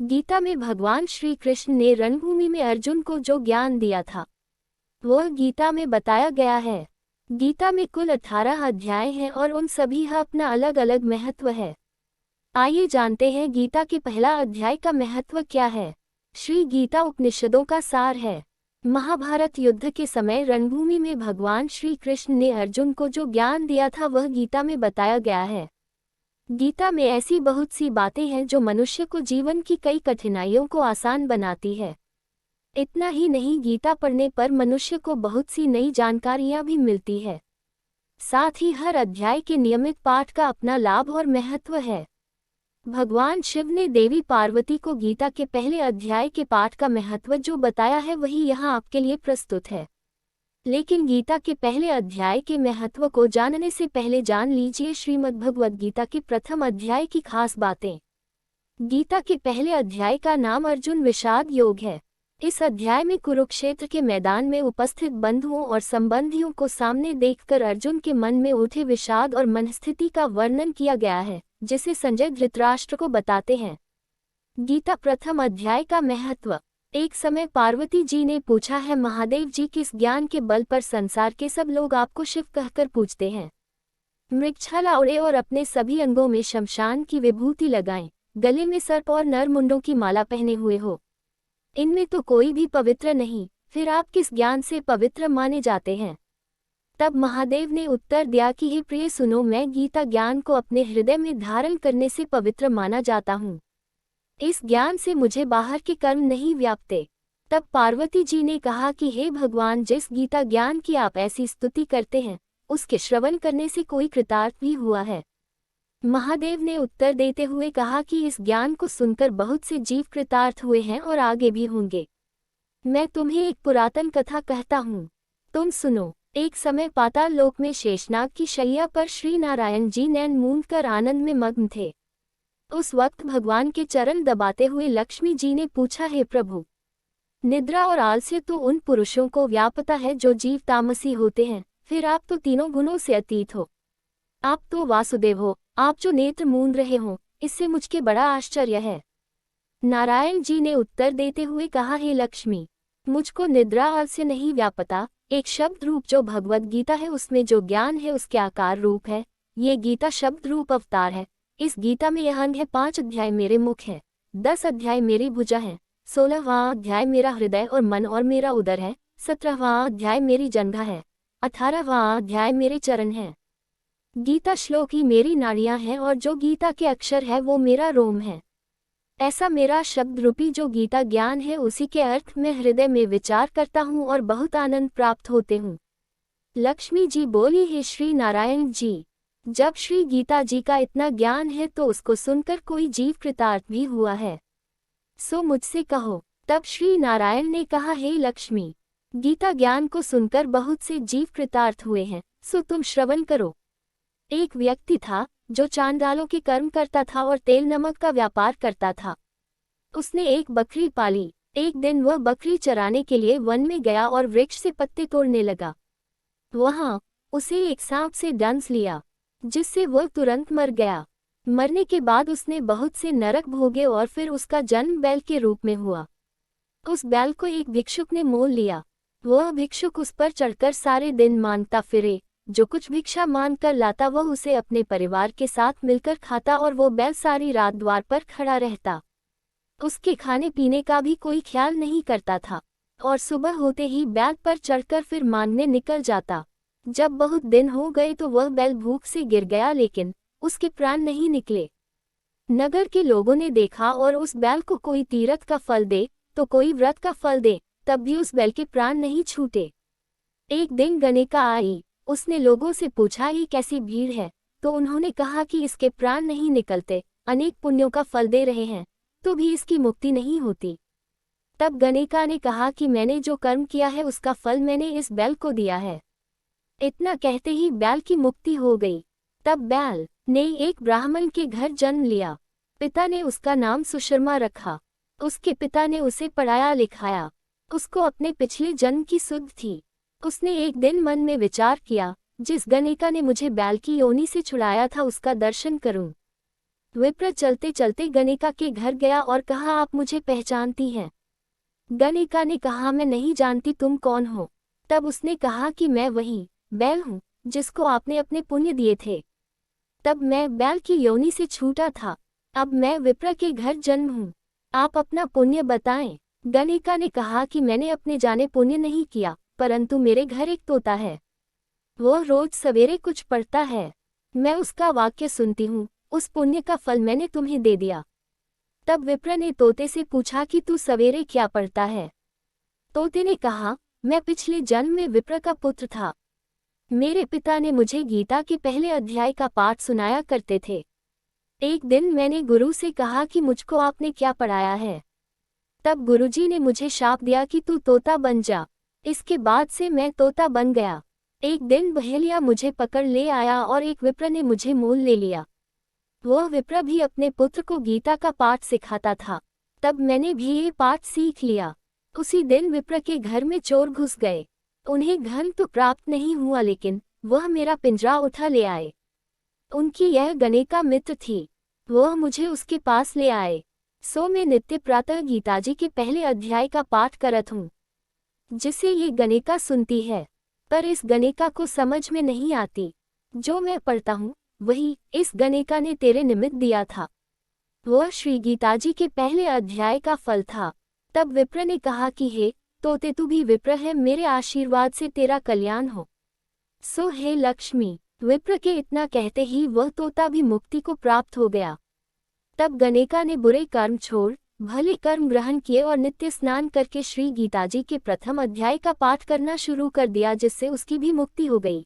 गीता में भगवान श्री कृष्ण ने रणभूमि में अर्जुन को जो ज्ञान दिया था वह गीता में बताया गया है। गीता में कुल 18 अध्याय हैं और उन सभी का अपना अलग अलग महत्व है। आइए जानते हैं गीता के पहला अध्याय का महत्व क्या है। श्री गीता उपनिषदों का सार है। महाभारत युद्ध के समय रणभूमि में भगवान श्री कृष्ण ने अर्जुन को जो ज्ञान दिया था वह गीता में बताया गया है। गीता में ऐसी बहुत सी बातें हैं जो मनुष्य को जीवन की कई कठिनाइयों को आसान बनाती है। इतना ही नहीं, गीता पढ़ने पर मनुष्य को बहुत सी नई जानकारियां भी मिलती है। साथ ही हर अध्याय के नियमित पाठ का अपना लाभ और महत्व है। भगवान शिव ने देवी पार्वती को गीता के पहले अध्याय के पाठ का महत्व जो बताया है वही यहाँ आपके लिए प्रस्तुत है। लेकिन गीता के पहले अध्याय के महत्व को जानने से पहले जान लीजिए श्रीमद्भगवद गीता के प्रथम अध्याय की खास बातें। गीता के पहले अध्याय का नाम अर्जुन विषाद योग है। इस अध्याय में कुरुक्षेत्र के मैदान में उपस्थित बंधुओं और संबंधियों को सामने देखकर अर्जुन के मन में उठे विषाद और मनस्थिति का वर्णन किया गया है, जिसे संजय धृतराष्ट्र को बताते हैं। गीता प्रथम अध्याय का महत्व। एक समय पार्वती जी ने पूछा है, महादेव जी, किस ज्ञान के बल पर संसार के सब लोग आपको शिव कहकर पूछते हैं? मृगछाला ओढ़े और अपने सभी अंगों में शमशान की विभूति लगाएं, गले में सर्प और नरमुंडों की माला पहने हुए हो। इनमें तो कोई भी पवित्र नहीं, फिर आप किस ज्ञान से पवित्र माने जाते हैं? तब महादेव ने उत्तर दिया कि हे प्रिय सुनो, मैं गीता ज्ञान को अपने हृदय में धारण करने से पवित्र माना जाता हूँ। इस ज्ञान से मुझे बाहर के कर्म नहीं व्यापते। तब पार्वती जी ने कहा कि हे भगवान, जिस गीता ज्ञान की आप ऐसी स्तुति करते हैं उसके श्रवण करने से कोई कृतार्थ भी हुआ है? महादेव ने उत्तर देते हुए कहा कि इस ज्ञान को सुनकर बहुत से जीव कृतार्थ हुए हैं और आगे भी होंगे। मैं तुम्हें एक पुरातन कथा कहता हूँ, तुम सुनो। एक समय पाताल लोक में शेषनाग की शैया पर श्री नारायण जी नैन मूंद कर आनंद में मग्न थे। उस वक्त भगवान के चरण दबाते हुए लक्ष्मी जी ने पूछा, हे प्रभु, निद्रा और आलस्य तो उन पुरुषों को व्यापता है जो जीव तामसी होते हैं, फिर आप तो तीनों गुणों से अतीत हो। आप तो वासुदेव हो, आप जो नेत्र मूंद रहे हो, इससे मुझके बड़ा आश्चर्य है। नारायण जी ने उत्तर देते हुए कहा, हे लक्ष्मी, मुझको निद्रा आलस्य नहीं व्यापता। एक शब्द रूप जो भगवद गीता है उसमें जो ज्ञान है उसके आकार रूप है। ये गीता शब्द रूप अवतार है। इस गीता में यह अंग है, 5 अध्याय मेरे मुख है, 10 अध्याय मेरी भुजा है, 16वां अध्याय मेरा हृदय और मन और मेरा उदर है, 17वां अध्याय मेरी जंघा है, 18वां अध्याय मेरे चरण है। गीता श्लोक ही मेरी नाड़ियां हैं और जो गीता के अक्षर है वो मेरा रोम है। ऐसा मेरा शब्द रूपी जो गीता ज्ञान है उसी के अर्थ में हृदय में विचार करता हूँ और बहुत आनंद प्राप्त होते हूँ। लक्ष्मी जी बोली, हे श्री नारायण जी, जब श्री गीता जी का इतना ज्ञान है तो उसको सुनकर कोई जीव कृतार्थ भी हुआ है, सो मुझसे कहो। तब श्री नारायण ने कहा, हे लक्ष्मी, गीता ज्ञान को सुनकर बहुत से जीव कृतार्थ हुए हैं, सो तुम श्रवण करो। एक व्यक्ति था जो चांडालों के कर्म करता था और तेल नमक का व्यापार करता था। उसने एक बकरी पाली। एक दिन वह बकरी चराने के लिए वन में गया और वृक्ष से पत्ते तोड़ने लगा। वहां उसे एक सांप से डंस लिया, जिससे वह तुरंत मर गया। मरने के बाद उसने बहुत से नरक भोगे और फिर उसका जन्म बैल के रूप में हुआ। उस बैल को एक भिक्षुक ने मोल लिया। वह भिक्षुक उस पर चढ़कर सारे दिन मांगता फिरे। जो कुछ भिक्षा मांग कर लाता वह उसे अपने परिवार के साथ मिलकर खाता और वो बैल सारी रात द्वार पर खड़ा रहता। उसके खाने पीने का भी कोई ख्याल नहीं करता था और सुबह होते ही बैल पर चढ़कर फिर मांगने निकल जाता। जब बहुत दिन हो गए तो वह बैल भूख से गिर गया, लेकिन उसके प्राण नहीं निकले। नगर के लोगों ने देखा और उस बैल को कोई तीर्थ का फल दे तो कोई व्रत का फल दे, तब भी उस बैल के प्राण नहीं छूटे। एक दिन गणिका आई। उसने लोगों से पूछा, ये कैसी भीड़ है? तो उन्होंने कहा कि इसके प्राण नहीं निकलते, अनेक पुण्यों का फल दे रहे हैं तो भी इसकी मुक्ति नहीं होती। तब गणिका ने कहा कि मैंने जो कर्म किया है उसका फल मैंने इस बैल को दिया है। इतना कहते ही बैल की मुक्ति हो गई। तब बैल ने एक ब्राह्मण के घर जन्म लिया। पिता ने उसका नाम सुशर्मा रखा। उसके पिता ने उसे पढ़ाया लिखाया। उसको अपने पिछले जन्म की सुध थी। उसने एक दिन मन में विचार किया, जिस गणिका ने मुझे बैल की योनि से छुड़ाया था उसका दर्शन करूं। विप्र चलते चलते गणिका के घर गया और कहा, आप मुझे पहचानती हैं? गणिका ने कहा, मैं नहीं जानती, तुम कौन हो? तब उसने कहा कि मैं वही बैल हूँ जिसको आपने अपने पुण्य दिए थे। तब मैं बैल की योनि से छूटा था, अब मैं विप्र के घर जन्म हूँ, आप अपना पुण्य बताएं। गणिका ने कहा कि मैंने अपने जाने पुण्य नहीं किया, परंतु मेरे घर एक तोता है, वो रोज सवेरे कुछ पढ़ता है, मैं उसका वाक्य सुनती हूँ, उस पुण्य का फल मैंने तुम्हें दे दिया। तब विप्र ने तोते से पूछा कि तू सवेरे क्या पढ़ता है? तोते ने कहा, मैं पिछले जन्म में विप्र का पुत्र था, मेरे पिता ने मुझे गीता के पहले अध्याय का पाठ सुनाया करते थे। एक दिन मैंने गुरु से कहा कि मुझको आपने क्या पढ़ाया है? तब गुरुजी ने मुझे शाप दिया कि तू तोता बन जा। इसके बाद से मैं तोता बन गया। एक दिन बहेलिया मुझे पकड़ ले आया और एक विप्र ने मुझे मोल ले लिया। वह विप्र भी अपने पुत्र को गीता का पाठ सिखाता था, तब मैंने भी ये पाठ सीख लिया। उसी दिन विप्र के घर में चोर घुस गए, उन्हें धन तो प्राप्त नहीं हुआ, लेकिन वह मेरा पिंजरा उठा ले आए। उनकी यह गणिका मित्र थी, वह मुझे उसके पास ले आए। सो मैं नित्य प्रातः गीताजी के पहले अध्याय का पाठ करत हूँ, जिसे ये गणिका सुनती है, पर इस गणिका को समझ में नहीं आती। जो मैं पढ़ता हूँ वही इस गणिका ने तेरे निमित्त दिया था, वह श्री गीताजी के पहले अध्याय का फल था। तब विप्र ने कहा कि हे तोते, तू भी विप्र है, मेरे आशीर्वाद से तेरा कल्याण हो। सो हे लक्ष्मी। विप्र के इतना कहते ही वह तोता भी मुक्ति को प्राप्त हो गया। तब गणिका ने बुरे कर्म छोड़ भले कर्म ग्रहण किए और नित्य स्नान करके श्री गीताजी के प्रथम अध्याय का पाठ करना शुरू कर दिया, जिससे उसकी भी मुक्ति हो गई।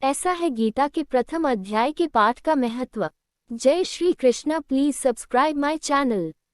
ऐसा है गीता के प्रथम अध्याय के पाठ का महत्व। जय Shri Krishna. Please subscribe my channel.